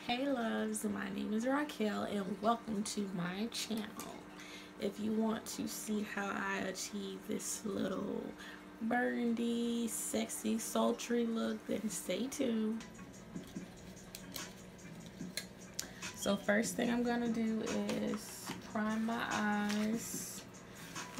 Hey loves, my name is Raquel and welcome to my channel. If you want to see how I achieve this little burgundy, sexy, sultry look, then stay tuned. So first thing I'm going to do is prime my eyes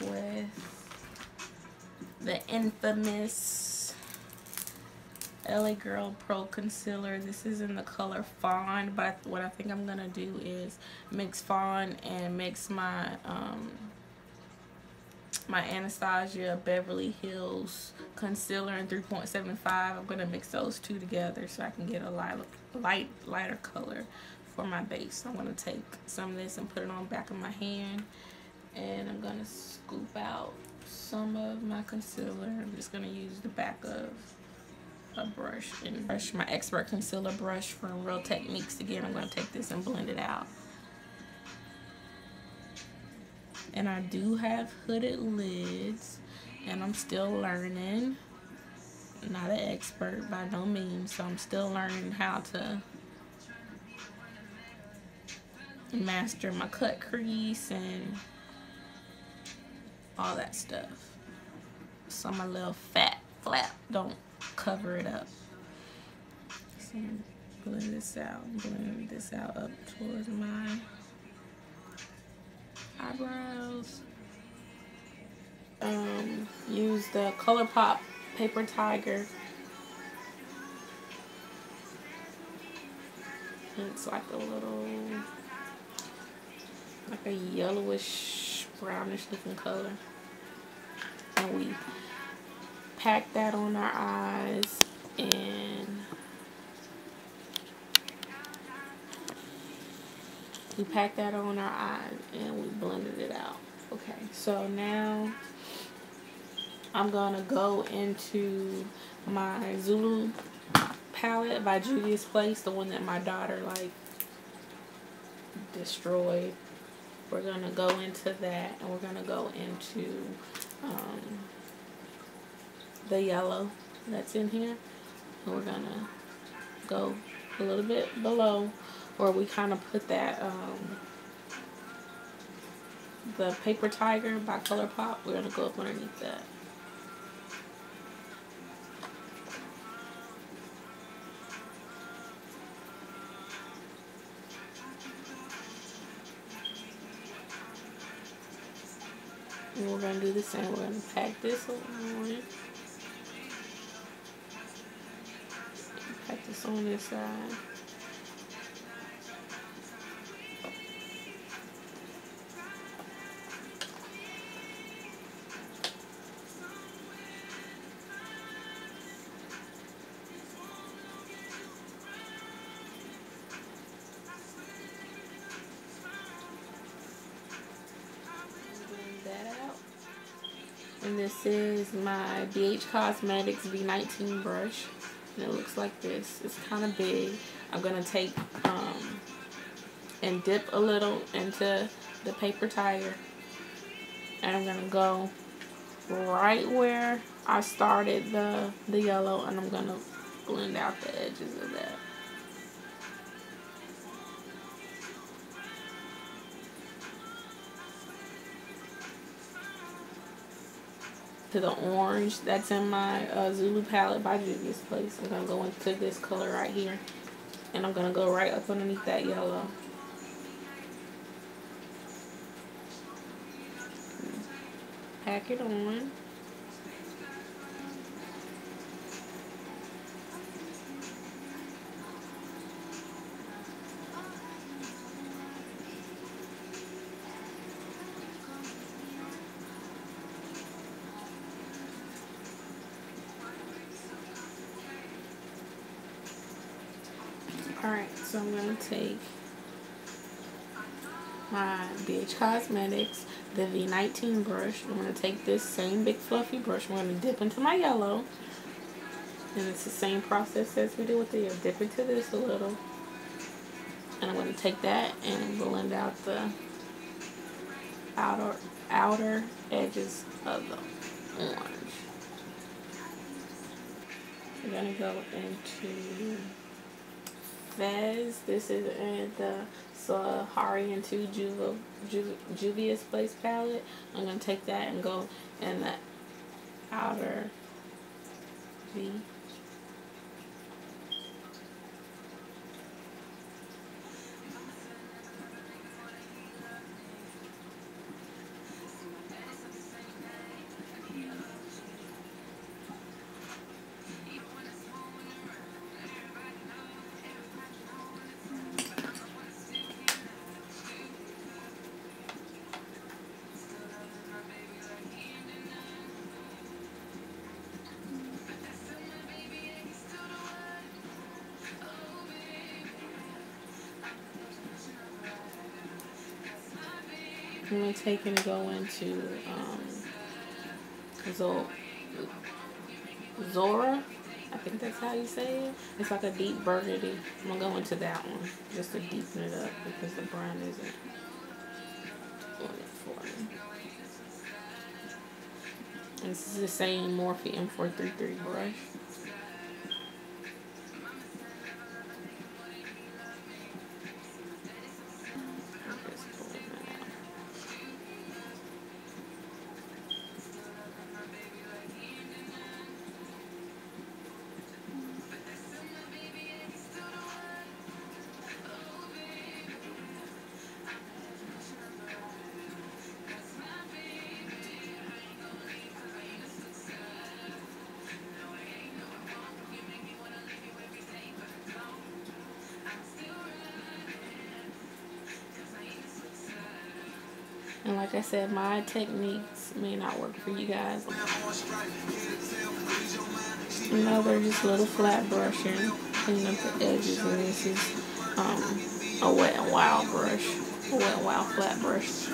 with the infamous LA Girl Pro Concealer. This is in the color Fawn, but what I think I'm gonna do is mix Fawn and mix my my Anastasia Beverly Hills concealer in 3.75. I'm gonna mix those two together so I can get a lighter color for my base. I'm gonna take some of this and put it on the back of my hand, and I'm gonna scoop out some of my concealer. I'm just gonna use the back of a brush and brush my expert concealer brush from Real Techniques. Again, I'm going to take this and blend it out. And I do have hooded lids, and I'm still learning. Not an expert by no means, so I'm still learning how to master my cut crease and all that stuff, so my little fat flap don't cover it up. So blend this out up towards my eyebrows. Use the ColourPop Paper Tiger. It's like a yellowish, brownish looking color. And we pack that on our eyes, and we blended it out. Okay, so now I'm gonna go into my Zulu palette by Juvia's Place, the one that my daughter like destroyed. We're gonna go into that, and we're gonna go into the yellow that's in here, and we're gonna go a little bit below where we kind of put that the Paper Tiger by ColourPop. We're gonna go up underneath that. And we're gonna do the same. We're gonna pack this on. Pack this on this side. And this is my BH Cosmetics V19 brush, and it looks like this. It's kind of big. I'm gonna take and dip a little into the Paper Tiger, and I'm gonna go right where I started the yellow, and I'm gonna blend out the edges of that. To the orange that's in my Zulu palette by Juvia's Place. I'm gonna go into this color right here, and I'm gonna go right up underneath that yellow. Pack it on. Alright, so I'm going to take my BH Cosmetics, the V19 brush. I'm going to take this same big fluffy brush. I'm going to dip into my yellow. And it's the same process as we did with the yellow. Dip into this a little. And I'm going to take that and blend out the outer edges of the orange. We're going to go into Fez. This is in the Saharian 2 Juvia's Place palette. I'm going to take that and go in the outer V. I'm going to take and go into Zora. I think that's how you say it. It's like a deep burgundy. I'm going to go into that one just to deepen it up because the brown isn't doing it for me. And this is the same Morphe M433 brush. And like I said, my techniques may not work for you guys. Another just little flat brushing, cleaning up the edges, and this is a Wet n Wild brush, a Wet n Wild flat brush.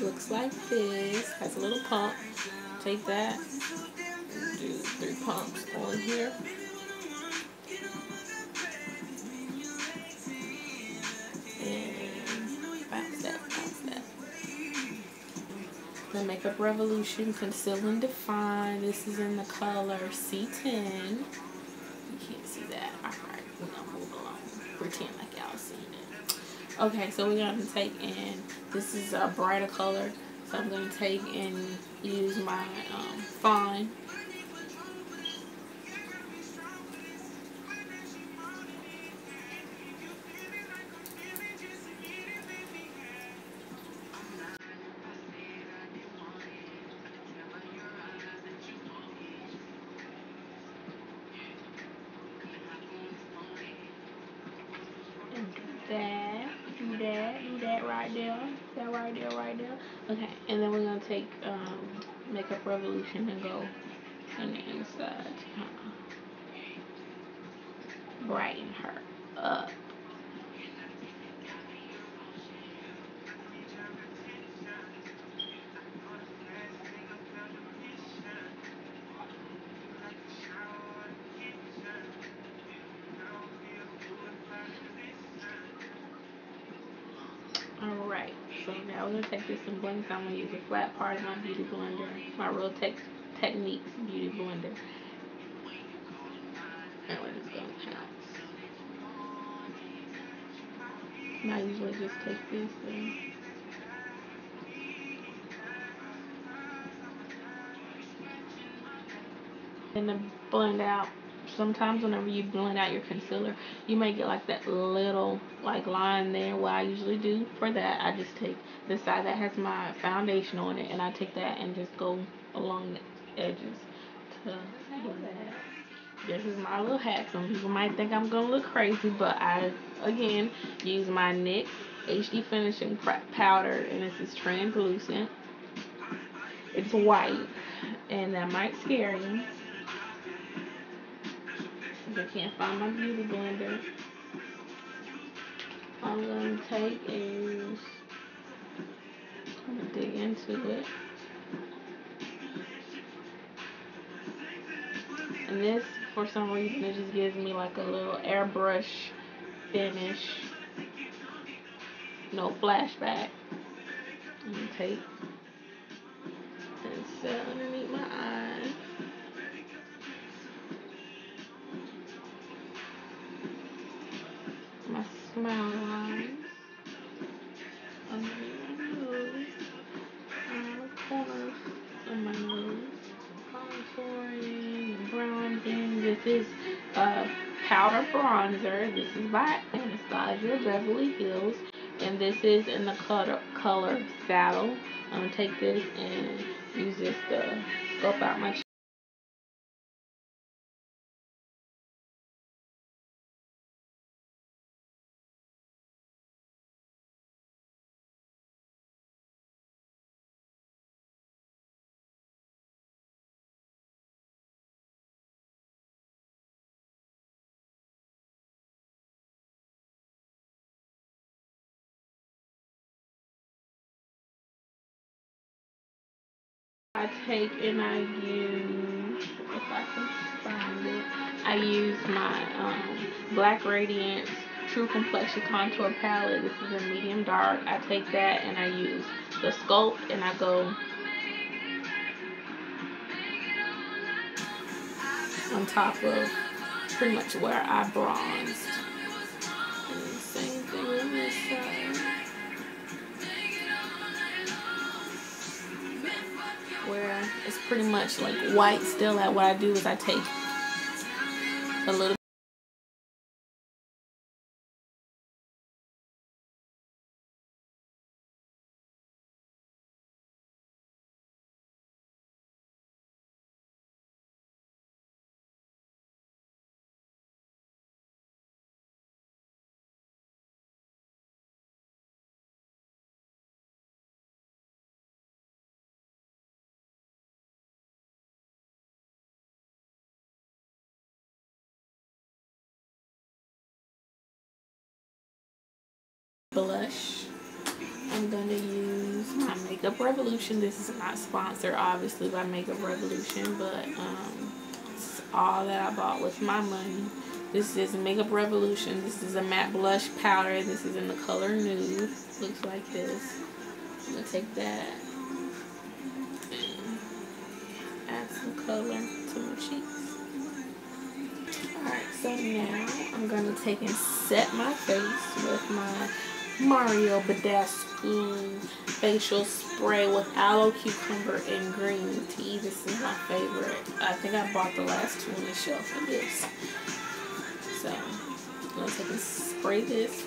Looks like this. Has a little pump. Take that. Do 3 pumps on here. And bounce that, bounce that. The Makeup Revolution Conceal and Define. This is in the color C10. You can't see that. Alright, we're gonna move along. Pretend like y'all seen it. Okay, so we're gonna take in, this is a brighter color. So I'm gonna take and use my Fine. Do that right there. That right there, right there. Okay, and then we're gonna take Makeup Revolution and go on the inside to kind of brighten her up. Alright, so now we're going to take this and blend. So I'm going to use a flat part of my beauty blender, my Real Techniques beauty blender. And we're just going to pounce. And I usually just take this and then blend out sometimes whenever you blend out your concealer, you may get like that little like line there. What I usually do for that, I just take the side that has my foundation on it, and I take that and just go along the edges to do that. This is my little hack. Some people might think I'm gonna look crazy, but I again use my NYX HD finishing powder, and this is translucent. It's white, and that might scare you. If I can't find my beauty blender, all I'm gonna take is I'm gonna dig into it. And this, for some reason, it just gives me like a little airbrush finish. No flashback. I'm gonna take and set underneath my eye. My smile lines. Underneath my nose. Around the corners of my nose. Contouring, bronzing. This is powder bronzer. This is by Anastasia Beverly Hills, and this is in the color Saddle. I'm gonna take this and use this to scope out my cheek. I take and I use, if I can find it, I use my Black Radiance True Complexion Contour Palette. This is a medium dark. I take that and I use the Sculpt, and I go on top of pretty much where I bronzed. And the same thing on this side. Where it's pretty much like white still. At what I do is I take a little blush. I'm gonna use my Makeup Revolution. This is not sponsored obviously by Makeup Revolution, but it's all that I bought with my money. This is Makeup Revolution. This is a matte blush powder. This is in the color Nude. Looks like this. I'm gonna take that and add some color to my cheeks. Alright, so now I'm gonna take and set my face with my Mario Badescu facial spray with aloe, cucumber, and green tea. This is my favorite. I think I bought the last two on the shelf for this. So I'm gonna take and spray this